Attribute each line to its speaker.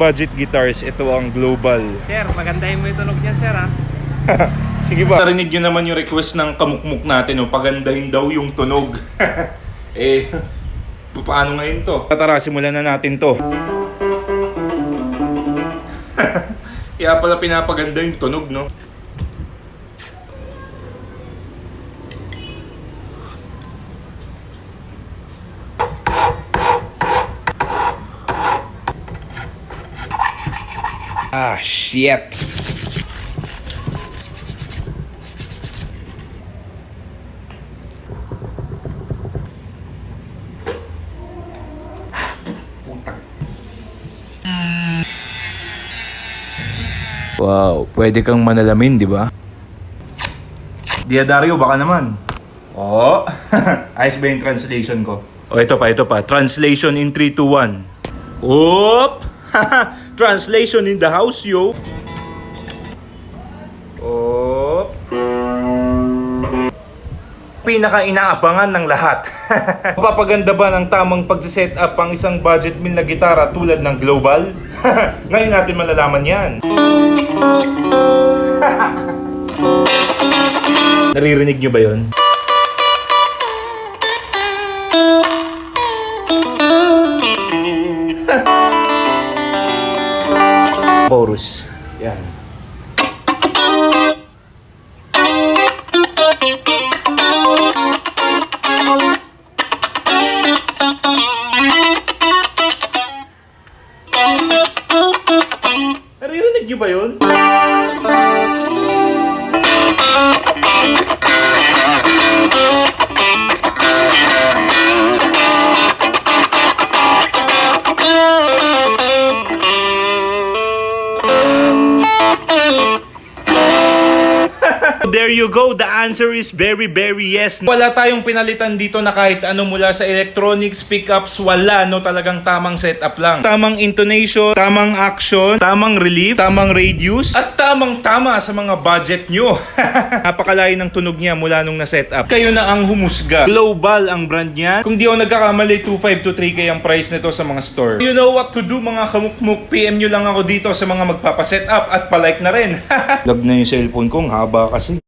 Speaker 1: Budget guitars, ito ang global.
Speaker 2: Sir, pagandahin mo yung tunog niyan, sir, ha?
Speaker 1: Sige ba? Narinig nyo naman yung request ng kamukmuk natin, no? Pagandahin daw yung tunog. Paano ngayon to? Tara, simulan na natin to. Kaya pala pinapaganda yung tunog, no? Ah, shit! Wow, pwede kang manalamin, di ba? Diadario, baka naman. Oh, ayos ba yung translation ko? Oh, ito pa. Translation in 3, 2, 1. Oop! Translation in the house, yo. Oop. Pinaka-inaabangan ng lahat. Mapapaganda ba ng tamang pagsiset up ang isang budget meal na gitara tulad ng global? Ngayon natin malalaman yan. Naririnig nyo ba yun? Chorus. Yan. Naririnig nyo ba yun? There you go. The answer is very, very yes. Wala tayong pinalitan dito na kahit ano mula sa electronics, pickups, wala, no? Talagang tamang setup lang. Tamang intonation, tamang action, tamang relief, tamang radius, at tamang-tama sa mga budget nyo. Napakalayo ng tunog niya mula nung na-setup. Kayo na ang humusga. Global ang brand niya. Kung di ako nagkakamali, 2.5 to 3K ang price nito sa mga store. You know what to do, mga kamukmuk. PM nyo lang ako dito sa mga magpapasetup at palike na rin. Lag na yung cellphone ko, haba kasi.